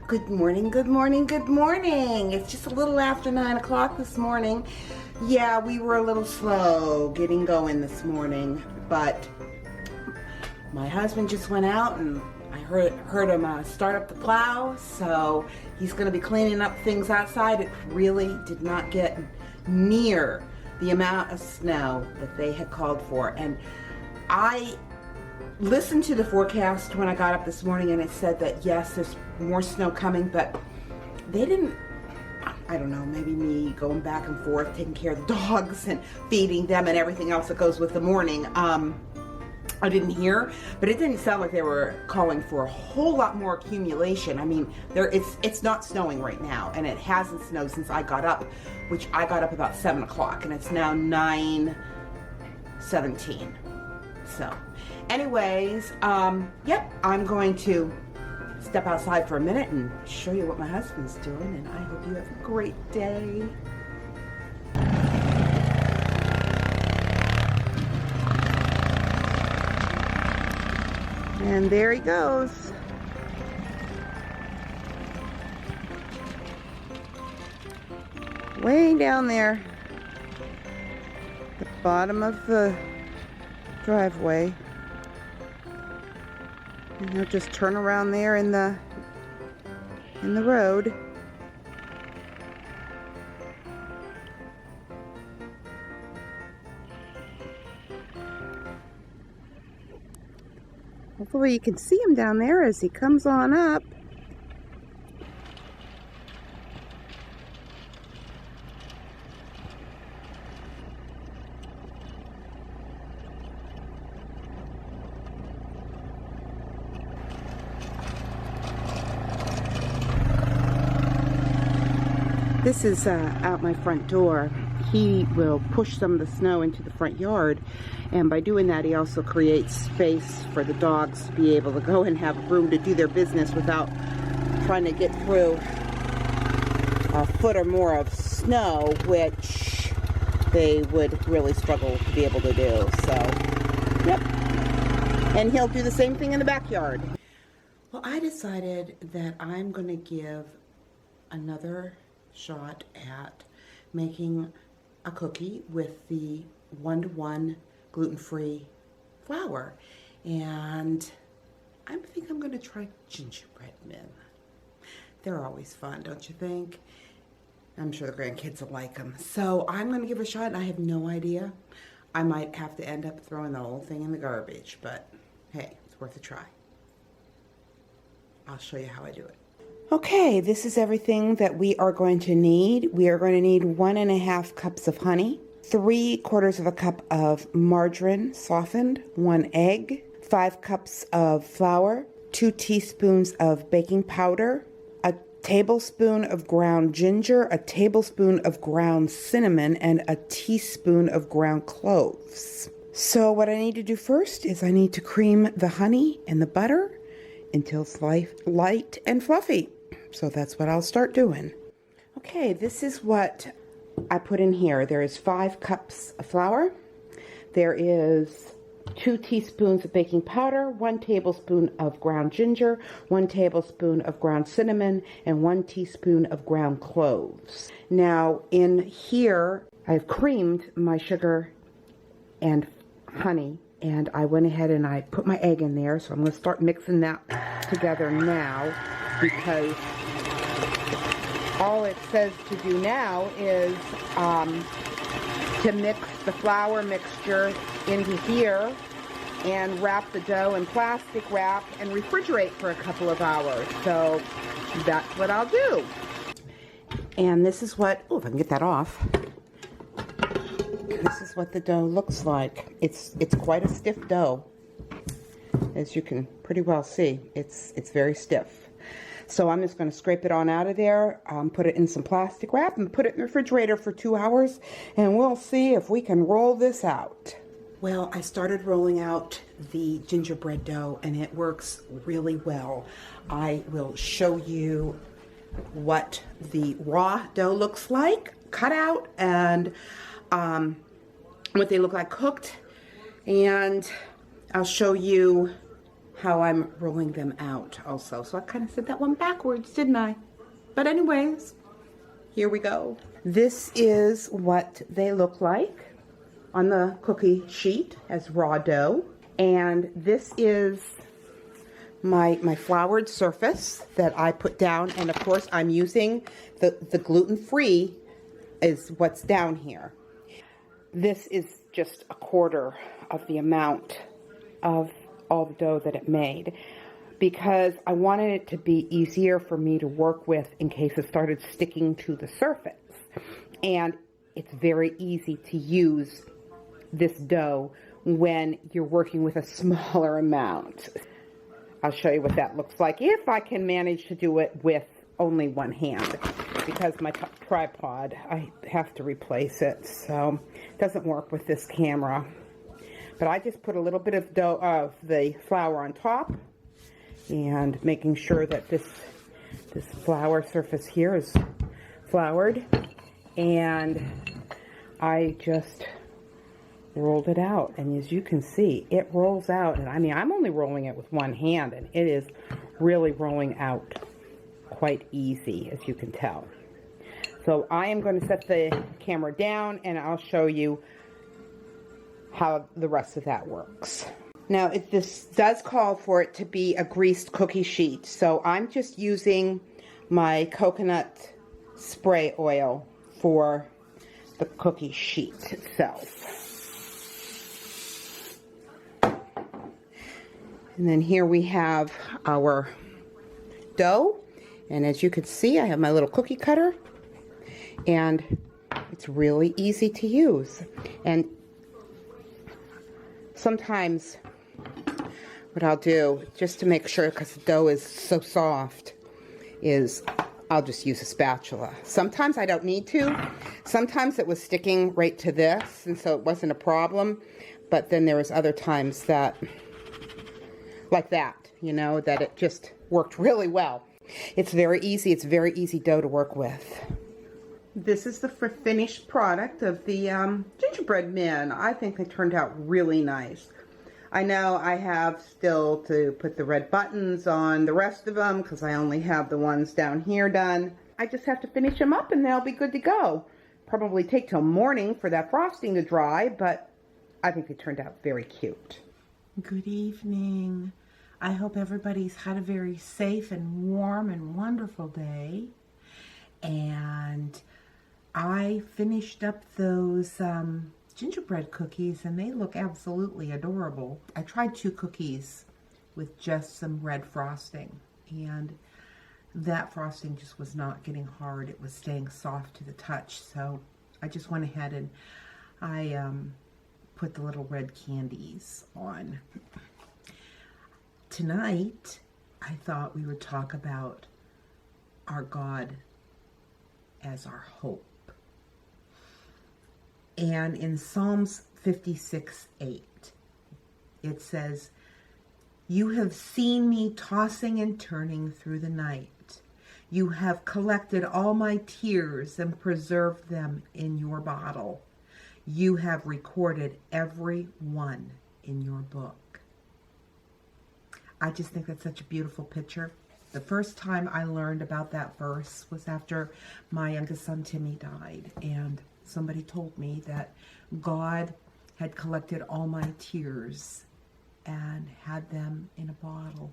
Good morning, good morning, good morning. It's just a little after 9 o'clock this morning. Yeah, we were a little slow getting going this morning, but my husband just went out and I heard him start up the plow, so he's going to be cleaning up things outside. It really did not get near the amount of snow that they had called for, and I listened to the forecast when I got up this morning, and it said that yes, there's more snow coming, but they didn't, I don't know, maybe me going back and forth taking care of the dogs and feeding them and everything else that goes with the morning, I didn't hear, but it didn't sound like they were calling for a whole lot more accumulation. I mean, it's not snowing right now, and it hasn't snowed since I got up, which I got up about 7 o'clock, and it's now 9:17. So anyways, yep, I'm going to step outside for a minute and show you what my husband's doing, and I hope you have a great day. And there he goes. Way down there, the bottom of the driveway. And he'll just turn around there in the road. Hopefully you can see him down there as he comes on up. This is out my front door. He will push some of the snow into the front yard, and by doing that he also creates space for the dogs to be able to go and have room to do their business without trying to get through a foot or more of snow, which they would really struggle to be able to do. So, yep. And he'll do the same thing in the backyard. Well, I decided that I'm going to give another shot at making a cookie with the 1-to-1 gluten-free flour, and I think I'm going to try gingerbread men. They're always fun, don't you think? I'm sure the grandkids will like them. So I'm going to give it a shot, and I have no idea. I might have to end up throwing the whole thing in the garbage, but hey, it's worth a try. I'll show you how I do it. Okay, this is everything that we are going to need. We are going to need 1.5 cups of honey, 3/4 of a cup of margarine softened, 1 egg, 5 cups of flour, 2 teaspoons of baking powder, a tablespoon of ground ginger, a tablespoon of ground cinnamon, and a teaspoon of ground cloves. So what I need to do first is I need to cream the honey and the butter until it's light and fluffy. So that's what I'll start doing. Okay, this is what I put in here. There is 5 cups of flour. There is 2 teaspoons of baking powder, 1 tablespoon of ground ginger, 1 tablespoon of ground cinnamon, and 1 teaspoon of ground cloves. Now in here, I've creamed my sugar and honey, and I went ahead and I put my egg in there, so I'm going to start mixing that together now, because all it says to do now is to mix the flour mixture into here and wrap the dough in plastic wrap and refrigerate for a couple of hours. So that's what I'll do. And this is what, oh, if I can get that off. This is what the dough looks like. It's quite a stiff dough. As you can pretty well see, it's very stiff. So I'm just going to scrape it on out of there, put it in some plastic wrap, and put it in the refrigerator for 2 hours, and we'll see if we can roll this out. Well, I started rolling out the gingerbread dough, and it works really well. I will show you what the raw dough looks like, cut out, and what they look like cooked, and I'll show you how I'm rolling them out also. So I kind of said that one backwards, didn't I? But anyways, here we go. This is what they look like on the cookie sheet as raw dough. And this is my floured surface that I put down. And of course I'm using the gluten-free is what's down here. This is just a quarter of the amount of all the dough that it made, because I wanted it to be easier for me to work with in case it started sticking to the surface. And it's very easy to use this dough when you're working with a smaller amount. I'll show you what that looks like if I can manage to do it with only one hand, because my tripod, I have to replace it, so it doesn't work with this camera. But I just put a little bit of dough of the flour on top, and making sure that this flour surface here is floured, and I just rolled it out, and as you can see, it rolls out. And I mean, I'm only rolling it with one hand, and it is really rolling out quite easy, as you can tell. So I am going to set the camera down, and I'll show you how the rest of that works. Now, this does call for it to be a greased cookie sheet, so I'm just using my coconut spray oil for the cookie sheet itself. And then here we have our dough, and as you can see, I have my little cookie cutter, and it's really easy to use. And sometimes what I'll do, just to make sure, because the dough is so soft, is I'll just use a spatula. Sometimes I don't need to. Sometimes it was sticking right to this, and so it wasn't a problem. But then there was other times that, like that, you know, that it just worked really well. It's very easy. It's very easy dough to work with. This is the finished product of the gingerbread men. I think they turned out really nice. I know I have still to put the red buttons on the rest of them because I only have the ones down here done. I just have to finish them up and they'll be good to go. Probably take till morning for that frosting to dry, but I think they turned out very cute. Good evening. I hope everybody's had a very safe and warm and wonderful day. And I finished up those gingerbread cookies, and they look absolutely adorable. I tried 2 cookies with just some red frosting, and that frosting just was not getting hard. It was staying soft to the touch, so I just went ahead and I put the little red candies on. Tonight, I thought we would talk about our God as our hope. And in Psalms 56:8, it says, "You have seen me tossing and turning through the night. You have collected all my tears and preserved them in your bottle. You have recorded every one in your book." I just think that's such a beautiful picture. The first time I learned about that verse was after my youngest son Timmy died, and somebody told me that God had collected all my tears and had them in a bottle,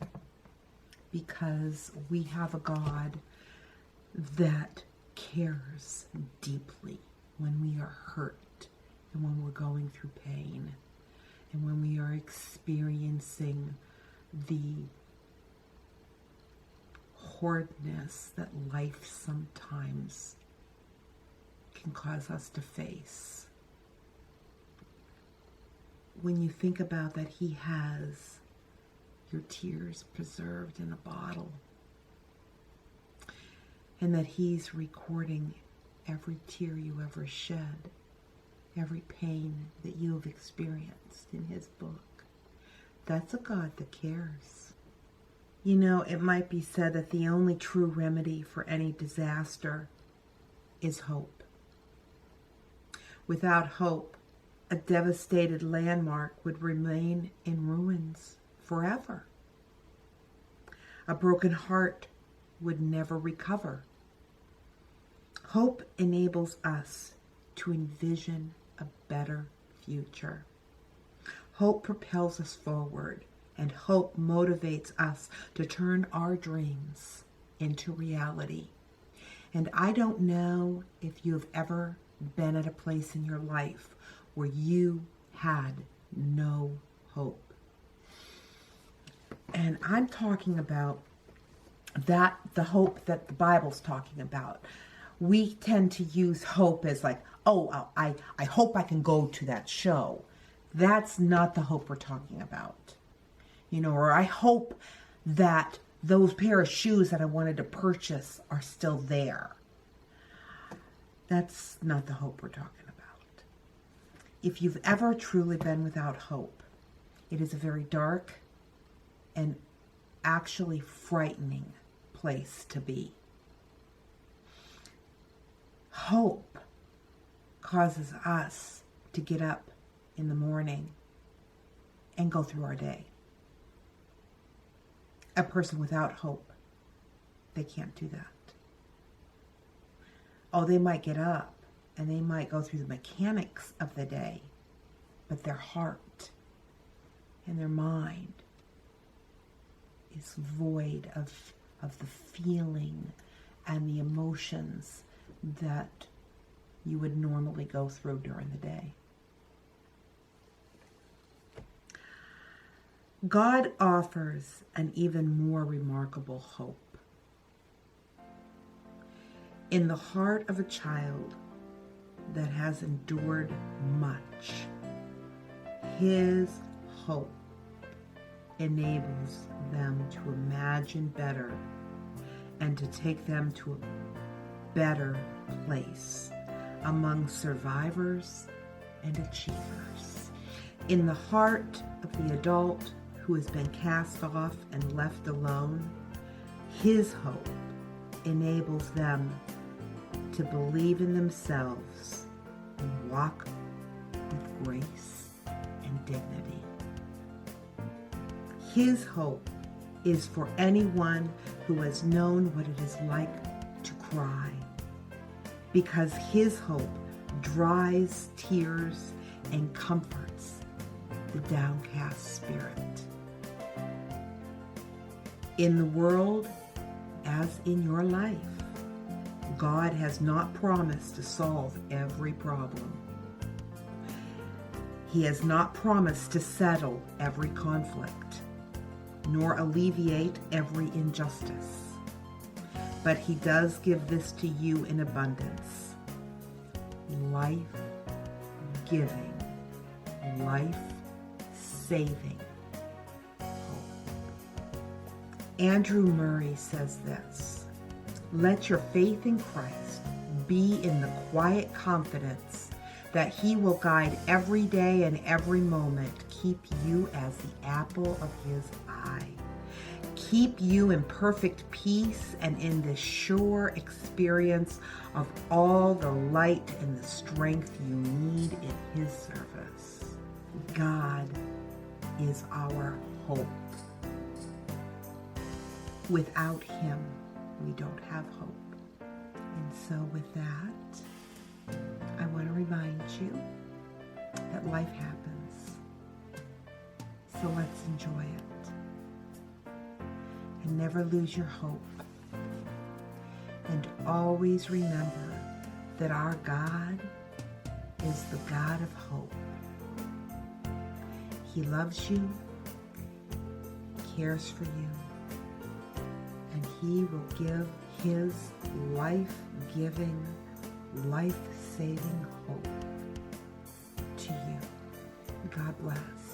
because we have a God that cares deeply when we are hurt and when we're going through pain and when we are experiencing the hardness that life sometimes can cause us to face. When you think about that, He has your tears preserved in a bottle, and that He's recording every tear you ever shed, every pain that you have experienced in His book. That's a God that cares. You know, it might be said that the only true remedy for any disaster is hope. Without hope, a devastated landmark would remain in ruins forever. A broken heart would never recover. Hope enables us to envision a better future. Hope propels us forward, and hope motivates us to turn our dreams into reality. And I don't know if you've ever been at a place in your life where you had no hope. And I'm talking about that, the hope that the Bible's talking about. We tend to use hope as like, oh, I hope I can go to that show. That's not the hope we're talking about. You know, or I hope that those pair of shoes that I wanted to purchase are still there. That's not the hope we're talking about. If you've ever truly been without hope, it is a very dark and actually frightening place to be. Hope causes us to get up in the morning and go through our day. A person without hope, they can't do that. Oh, they might get up and they might go through the mechanics of the day, but their heart and their mind is void of the feeling and the emotions that you would normally go through during the day. God offers an even more remarkable hope. In the heart of a child that has endured much, His hope enables them to imagine better and to take them to a better place among survivors and achievers. In the heart of the adult who has been cast off and left alone, His hope enables them to believe in themselves and walk with grace and dignity. His hope is for anyone who has known what it is like to cry, because His hope dries tears and comforts the downcast spirit. In the world, as in your life, God has not promised to solve every problem. He has not promised to settle every conflict, nor alleviate every injustice. But He does give this to you in abundance: life-giving, life-saving hope. Andrew Murray says this: let your faith in Christ be in the quiet confidence that He will guide every day and every moment, keep you as the apple of His eye, keep you in perfect peace and in the sure experience of all the light and the strength you need in His service. God is our hope. Without Him, we don't have hope. And so with that, I want to remind you that life happens. So let's enjoy it. And never lose your hope. And always remember that our God is the God of hope. He loves you, cares for you, and He will give His life-giving, life-saving hope to you. God bless.